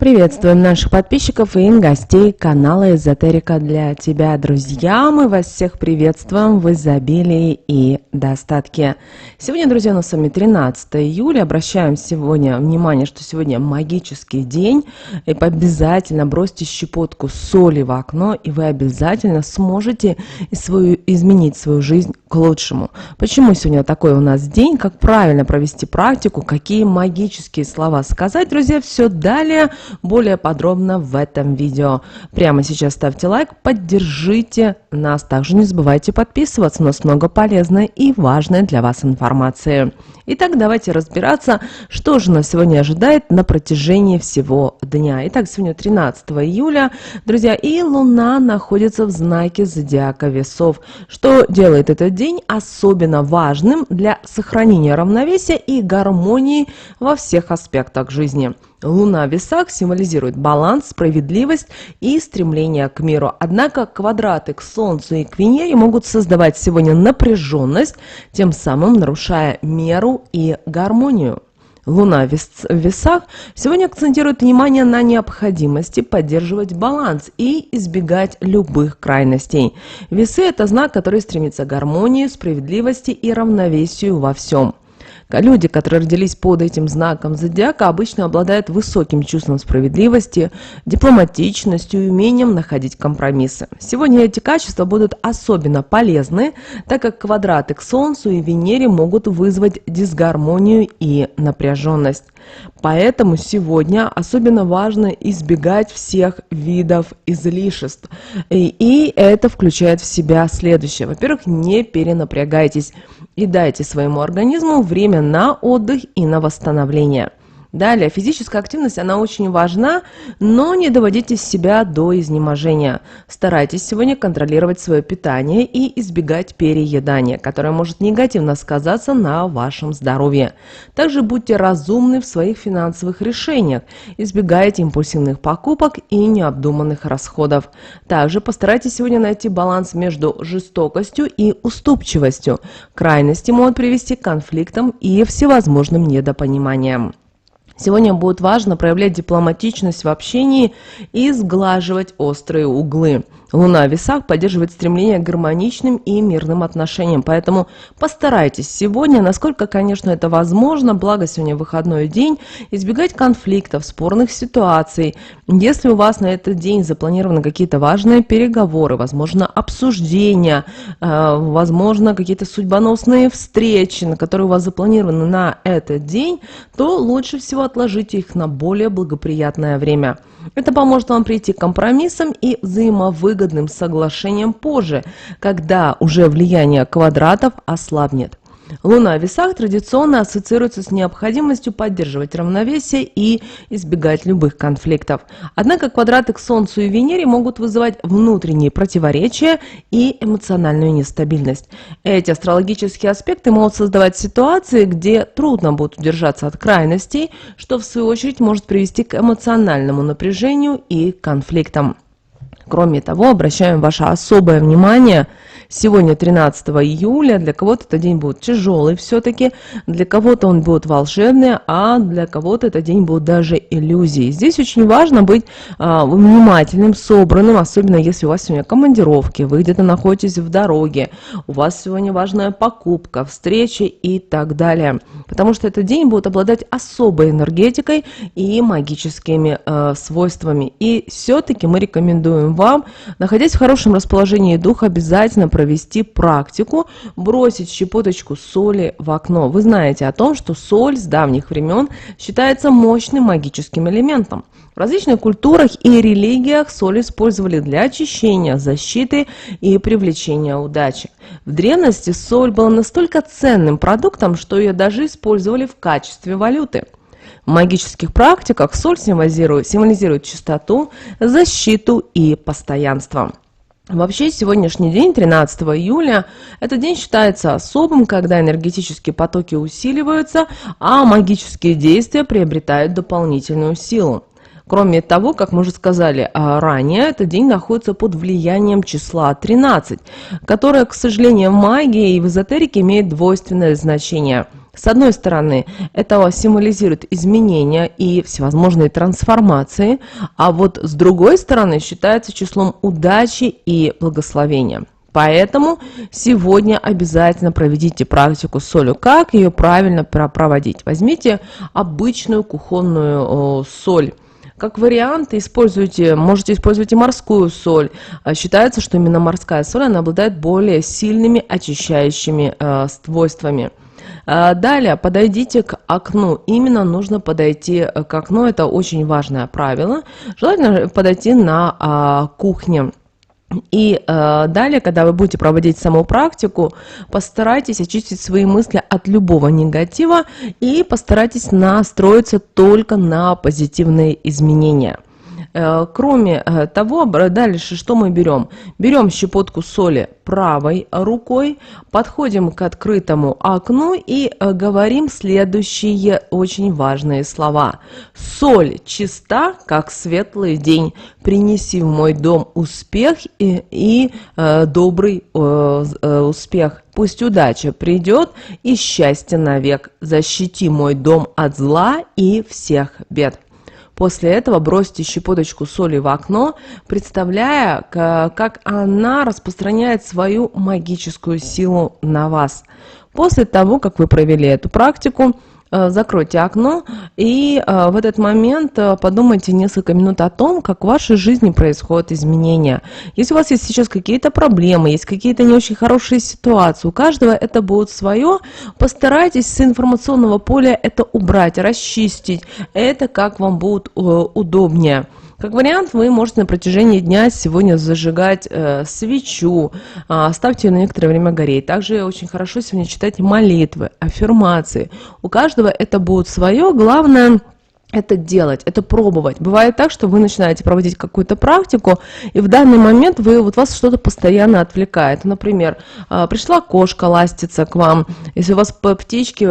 Приветствуем наших подписчиков и гостей канала Эзотерика для тебя, друзья. Мы вас всех приветствуем в изобилии и достатке. Сегодня, друзья, у нас с вами 13 июля. Обращаем сегодня внимание, что сегодня магический день. И обязательно бросьте щепотку соли в окно, и вы обязательно сможете изменить свою жизнь к лучшему. Почему сегодня такой у нас день? Как правильно провести практику? Какие магические слова сказать, друзья? Все далее более подробно в этом видео. Прямо сейчас ставьте лайк, поддержите нас. Также не забывайте подписываться, у нас много полезной и важной для вас информации. Итак, давайте разбираться, что же нас сегодня ожидает на протяжении всего дня. Итак, сегодня 13 июля, друзья, и Луна находится в знаке зодиака Весов, что делает этот день особенно важным для сохранения равновесия и гармонии во всех аспектах жизни. Луна в Весах символизирует баланс, справедливость и стремление к миру. Однако квадраты к Солнцу и к Венере могут создавать сегодня напряженность, тем самым нарушая меру и гармонию. Луна в Весах сегодня акцентирует внимание на необходимости поддерживать баланс и избегать любых крайностей. Весы – это знак, который стремится к гармонии, справедливости и равновесию во всем. Люди, которые родились под этим знаком зодиака, обычно обладают высоким чувством справедливости, дипломатичностью и умением находить компромиссы. Сегодня эти качества будут особенно полезны, так как квадраты к Солнцу и Венере могут вызвать дисгармонию и напряженность. Поэтому сегодня особенно важно избегать всех видов излишеств. И это включает в себя следующее. Во-первых, не перенапрягайтесь и дайте своему организму время на отдых и на восстановление. Далее, физическая активность, она очень важна, но не доводите себя до изнеможения. Старайтесь сегодня контролировать свое питание и избегать переедания, которое может негативно сказаться на вашем здоровье. Также будьте разумны в своих финансовых решениях, избегайте импульсивных покупок и необдуманных расходов. Также постарайтесь сегодня найти баланс между жестокостью и уступчивостью. Крайности могут привести к конфликтам и всевозможным недопониманиям. Сегодня будет важно проявлять дипломатичность в общении и сглаживать острые углы. Луна в Весах поддерживает стремление к гармоничным и мирным отношениям, поэтому постарайтесь сегодня, насколько, конечно, это возможно, благо сегодня выходной день, избегать конфликтов, спорных ситуаций. Если у вас на этот день запланированы какие-то важные переговоры, возможно, обсуждения, возможно, какие-то судьбоносные встречи, которые у вас запланированы на этот день, то лучше всего отложите их на более благоприятное время. Это поможет вам прийти к компромиссам и взаимовыгодным соглашениям позже, когда уже влияние квадратов ослабнет. Луна в Весах традиционно ассоциируется с необходимостью поддерживать равновесие и избегать любых конфликтов. Однако квадраты к Солнцу и Венере могут вызывать внутренние противоречия и эмоциональную нестабильность. Эти астрологические аспекты могут создавать ситуации, где трудно будет удержаться от крайностей, что в свою очередь может привести к эмоциональному напряжению и конфликтам. Кроме того, обращаем ваше особое внимание, сегодня 13 июля, для кого-то этот день будет тяжелый все-таки, для кого-то он будет волшебный, а для кого-то этот день будет даже иллюзией. Здесь очень важно быть внимательным, собранным, особенно если у вас сегодня командировки, вы где-то находитесь в дороге, у вас сегодня важная покупка, встречи и так далее. Потому что этот день будет обладать особой энергетикой и магическими свойствами. И все-таки мы рекомендуем вам, находясь в хорошем расположении духа, обязательно провести практику, бросить щепоточку соли в окно. Вы знаете о том, что соль с давних времен считается мощным магическим элементом. В различных культурах и религиях соль использовали для очищения, защиты и привлечения удачи. В древности соль была настолько ценным продуктом, что ее даже использовали в качестве валюты. В магических практиках соль символизирует чистоту, защиту и постоянство. Вообще, сегодняшний день, 13 июля, этот день считается особым, когда энергетические потоки усиливаются, а магические действия приобретают дополнительную силу. Кроме того, как мы уже сказали ранее, этот день находится под влиянием числа 13, которое, к сожалению, в магии и в эзотерике имеет двойственное значение. С одной стороны, это символизирует изменения и всевозможные трансформации, а вот с другой стороны считается числом удачи и благословения. Поэтому сегодня обязательно проведите практику с солью. Как ее правильно проводить? Возьмите обычную кухонную соль. Как вариант, можете использовать и морскую соль. Считается, что именно морская соль, она обладает более сильными очищающими свойствами. Далее подойдите к окну. Именно нужно подойти к окну, это очень важное правило. Желательно подойти на кухне. И далее, когда вы будете проводить саму практику, постарайтесь очистить свои мысли от любого негатива и постарайтесь настроиться только на позитивные изменения. Кроме того, дальше что мы берем? Берем щепотку соли правой рукой, подходим к открытому окну и говорим следующие очень важные слова. Соль чиста, как светлый день, принеси в мой дом успех и добрый успех. Пусть удача придет и счастье навек. Защити мой дом от зла и всех бед. После этого бросьте щепоточку соли в окно, представляя, как она распространяет свою магическую силу на вас. После того, как вы провели эту практику, закройте окно и в этот момент подумайте несколько минут о том, как в вашей жизни происходят изменения. Если у вас есть сейчас какие-то проблемы, есть какие-то не очень хорошие ситуации, у каждого это будет свое, постарайтесь с информационного поля это убрать, расчистить. Это как вам будет удобнее. Как вариант, вы можете на протяжении дня сегодня зажигать свечу, ставьте ее на некоторое время гореть. Также очень хорошо сегодня читать молитвы, аффирмации. У каждого это будет свое, главное это делать, это пробовать. Бывает так, что вы начинаете проводить какую-то практику, и в данный момент вас что-то постоянно отвлекает. Например, пришла кошка ластиться к вам, если у вас птички,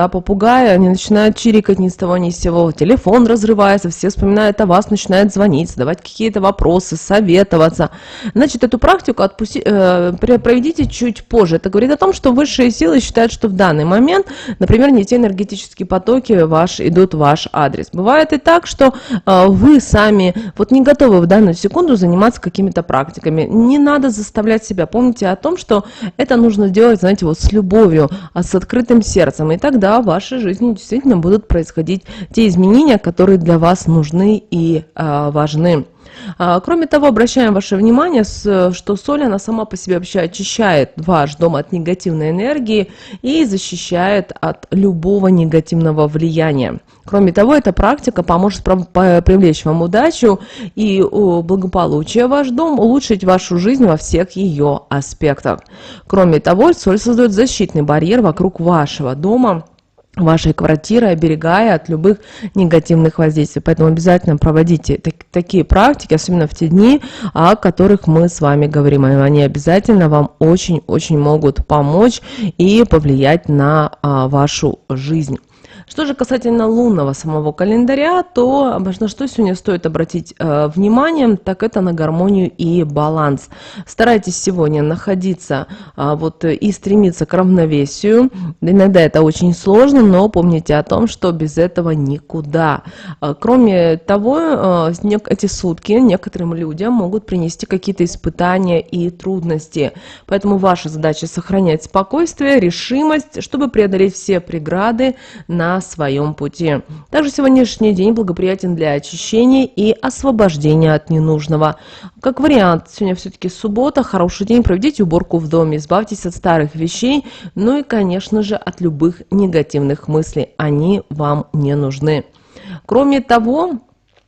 попугаи, они начинают чирикать ни с того ни с сего, телефон разрывается, все вспоминают о вас, начинают звонить, задавать какие-то вопросы, советоваться. Значит, эту практику проведите чуть позже. Это говорит о том, что высшие силы считают, что в данный момент, например, не те энергетические потоки идут в ваш адрес. Бывает и так, что вы сами не готовы в данную секунду заниматься какими-то практиками. Не надо заставлять себя. Помните о том, что это нужно делать, знаете, с любовью, с открытым сердцем. И тогда в вашей жизни действительно будут происходить те изменения, которые для вас нужны и важны. Кроме того, обращаем ваше внимание, что соль, она сама по себе вообще очищает ваш дом от негативной энергии и защищает от любого негативного влияния. Кроме того, эта практика поможет привлечь вам удачу и благополучие в ваш дом, улучшить вашу жизнь во всех ее аспектах. Кроме того, соль создает защитный барьер вокруг вашего дома, вашей квартиры, оберегая от любых негативных воздействий. Поэтому обязательно проводите такие практики, особенно в те дни, о которых мы с вами говорим. Они обязательно вам очень-очень могут помочь и повлиять на вашу жизнь. Что же касательно лунного самого календаря, то на что сегодня стоит обратить внимание, так это на гармонию и баланс. Старайтесь сегодня находиться и стремиться к равновесию. Иногда это очень сложно, но помните о том, что без этого никуда. Кроме того, эти сутки некоторым людям могут принести какие-то испытания и трудности. Поэтому ваша задача сохранять спокойствие, решимость, чтобы преодолеть все преграды на своем пути. Также сегодняшний день благоприятен для очищения и освобождения от ненужного. Как вариант, сегодня все-таки суббота, хороший день, проведите уборку в доме, избавьтесь от старых вещей, ну и, конечно же, от любых негативных мыслей. Они вам не нужны. Кроме того,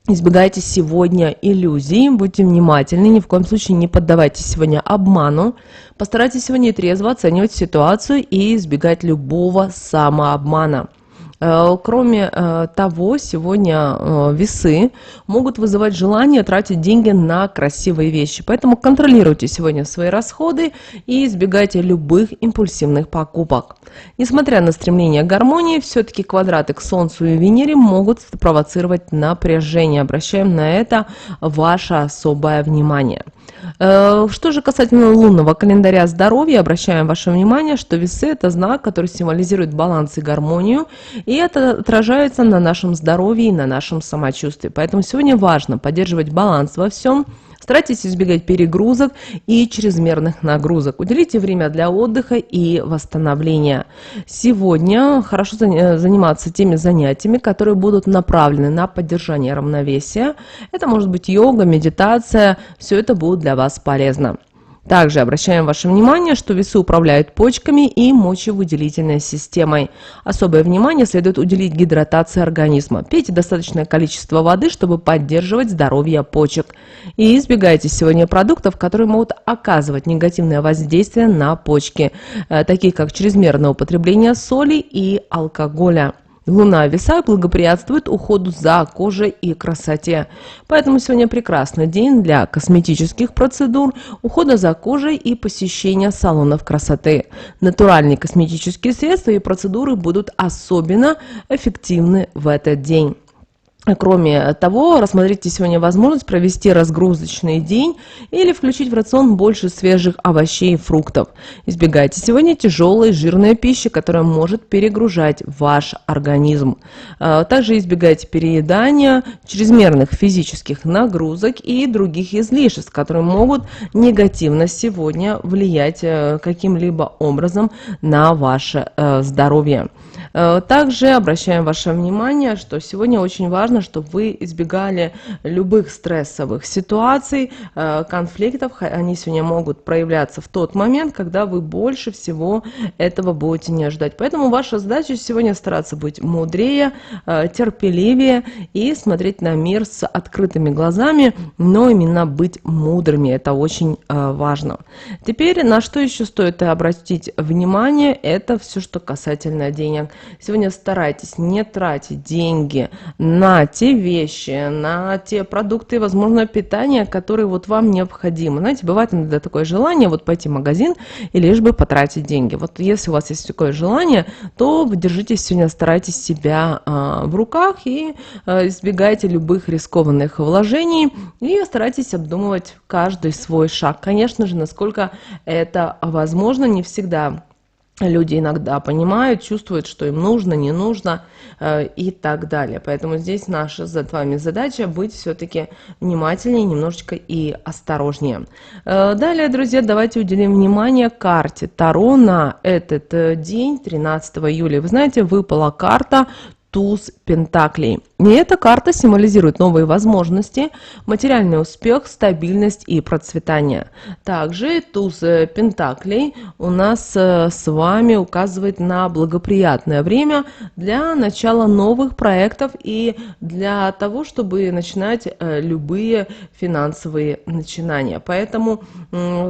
избегайте сегодня иллюзий, будьте внимательны, ни в коем случае не поддавайтесь сегодня обману, постарайтесь сегодня трезво оценивать ситуацию и избегать любого самообмана. Кроме того, сегодня весы могут вызывать желание тратить деньги на красивые вещи. Поэтому контролируйте сегодня свои расходы и избегайте любых импульсивных покупок. Несмотря на стремление к гармонии, все-таки квадраты к Солнцу и Венере могут провоцировать напряжение. Обращаем на это ваше особое внимание. Что же касательно лунного календаря здоровья, обращаем ваше внимание, что весы – это знак, который символизирует баланс и гармонию, и это отражается на нашем здоровье и на нашем самочувствии. Поэтому сегодня важно поддерживать баланс во всем. Старайтесь избегать перегрузок и чрезмерных нагрузок. Уделите время для отдыха и восстановления. Сегодня хорошо заниматься теми занятиями, которые будут направлены на поддержание равновесия. Это может быть йога, медитация. Все это будет для вас полезно. Также обращаем ваше внимание, что весы управляют почками и мочевыделительной системой. Особое внимание следует уделить гидратации организма. Пейте достаточное количество воды, чтобы поддерживать здоровье почек. И избегайте сегодня продуктов, которые могут оказывать негативное воздействие на почки, такие как чрезмерное употребление соли и алкоголя. Луна в весах благоприятствует уходу за кожей и красоте. Поэтому сегодня прекрасный день для косметических процедур, ухода за кожей и посещения салонов красоты. Натуральные косметические средства и процедуры будут особенно эффективны в этот день. Кроме того, рассмотрите сегодня возможность провести разгрузочный день или включить в рацион больше свежих овощей и фруктов. Избегайте сегодня тяжелой жирной пищи, которая может перегружать ваш организм. Также избегайте переедания, чрезмерных физических нагрузок и других излишеств, которые могут негативно сегодня влиять каким-либо образом на ваше здоровье. Также обращаем ваше внимание, что сегодня очень важно, чтобы вы избегали любых стрессовых ситуаций, конфликтов. Они сегодня могут проявляться в тот момент, когда вы больше всего этого будете не ожидать. Поэтому ваша задача сегодня стараться быть мудрее, терпеливее и смотреть на мир с открытыми глазами, но именно быть мудрыми. Это очень важно. Теперь на что еще стоит обратить внимание, это все, что касательно денег. Сегодня старайтесь не тратить деньги на те вещи, на те продукты, возможно, питания, которые вот вам необходимы. Знаете, бывает иногда такое желание вот пойти в магазин и лишь бы потратить деньги. Вот если у вас есть такое желание, то держитесь сегодня, старайтесь себя в руках и избегайте любых рискованных вложений и старайтесь обдумывать каждый свой шаг. Конечно же, насколько это возможно, не всегда люди иногда понимают, чувствуют, что им нужно, не нужно и так далее. Поэтому здесь наша с вами задача быть все-таки внимательнее, немножечко и осторожнее. Далее, друзья, давайте уделим внимание карте Таро на этот день, 13 июля. Вы знаете, выпала карта туз пентаклей. И эта карта символизирует новые возможности, материальный успех, стабильность и процветание. Также туз пентаклей у нас с вами указывает на благоприятное время для начала новых проектов и для того, чтобы начинать любые финансовые начинания. Поэтому,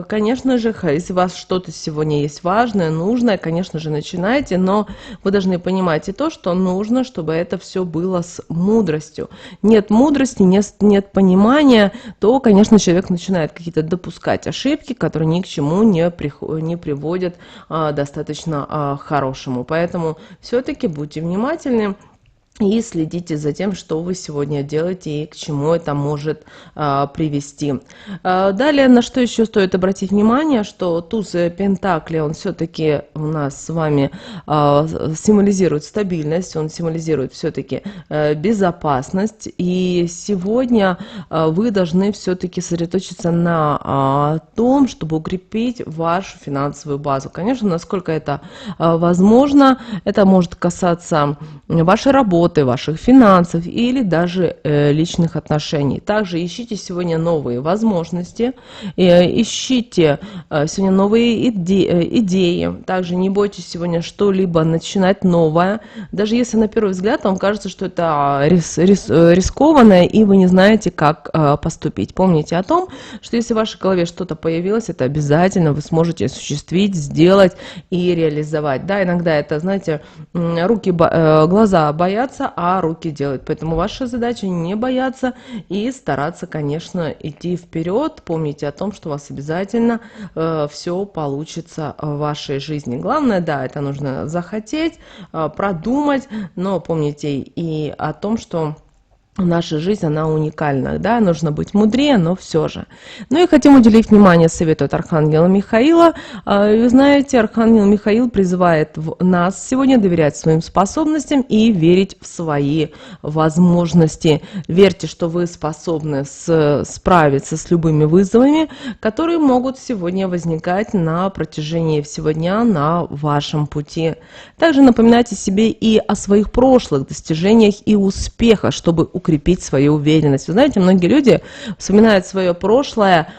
конечно же, если у вас что-то сегодня есть важное, нужное, конечно же, начинайте, но вы должны понимать и то, что нужно, чтобы это все было с мудростью. Нет мудрости, нет понимания, то, конечно, человек начинает какие-то допускать ошибки, которые ни к чему не приводят достаточно хорошему. Поэтому все-таки будьте внимательны и следите за тем, что вы сегодня делаете и к чему это может привести. Далее, на что еще стоит обратить внимание, что туз пентаклей, он все-таки у нас с вами символизирует стабильность, он символизирует все-таки безопасность. И сегодня вы должны все-таки сосредоточиться на том, чтобы укрепить вашу финансовую базу. Конечно, насколько это возможно, это может касаться вашей работы, ваших финансов или даже личных отношений. Также ищите сегодня новые возможности, ищите сегодня новые идеи. Также не бойтесь сегодня что-либо начинать новое. Даже если на первый взгляд вам кажется, что это рискованно и вы не знаете, как поступить. Помните о том, что если в вашей голове что-то появилось, это обязательно вы сможете осуществить, сделать и реализовать. Да, иногда это, знаете, глаза боятся, а руки делают. Поэтому ваша задача не бояться и стараться, конечно, идти вперед. Помните о том, что у вас обязательно все получится в вашей жизни. Главное, да, это нужно захотеть, продумать, но помните и о том, что наша жизнь, она уникальна, да, нужно быть мудрее, но все же. Ну и хотим уделить внимание совету от Архангела Михаила. Вы знаете, Архангел Михаил призывает нас сегодня доверять своим способностям и верить в свои возможности. Верьте, что вы способны справиться с любыми вызовами, которые могут сегодня возникать на протяжении всего дня на вашем пути. Также напоминайте себе и о своих прошлых достижениях и успехах, чтобы укрепить свою уверенность. Вы знаете, многие люди вспоминают свое прошлое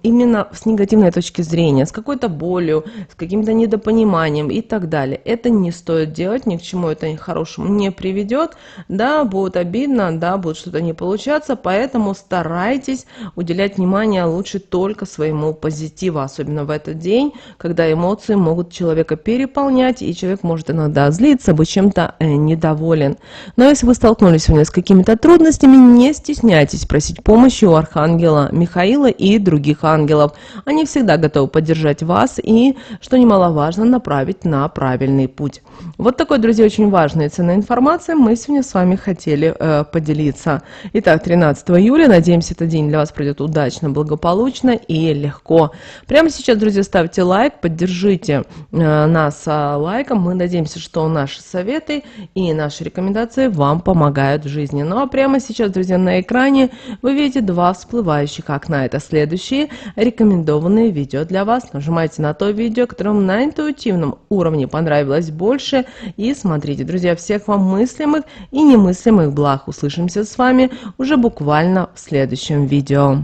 именно с негативной точки зрения, с какой-то болью, с каким-то недопониманием и так далее. Это не стоит делать, ни к чему это хорошему не приведет. Да, будет обидно, да, будет что-то не получаться, поэтому старайтесь уделять внимание лучше только своему позитиву, особенно в этот день, когда эмоции могут человека переполнять, и человек может иногда злиться, быть чем-то недоволен. Но если вы столкнулись сегодня с какими-то трудностями, не стесняйтесь просить помощи у Архангела Михаила и других ангелов. Они всегда готовы поддержать вас и, что немаловажно, направить на правильный путь. Вот такой, друзья, очень важная и ценная информация мы сегодня с вами хотели поделиться. Итак, 13 июля. Надеемся, этот день для вас пройдет удачно, благополучно и легко. Прямо сейчас, друзья, ставьте лайк, поддержите нас лайком. Мы надеемся, что наши советы и наши рекомендации вам помогают в жизни. Ну а прямо сейчас, друзья, на экране вы видите два всплывающих окна. Это следующие рекомендованные видео для вас. Нажимайте на то видео, которое вам на интуитивном уровне понравилось больше. И смотрите, друзья, всех вам мыслимых и немыслимых благ. Услышимся с вами уже буквально в следующем видео.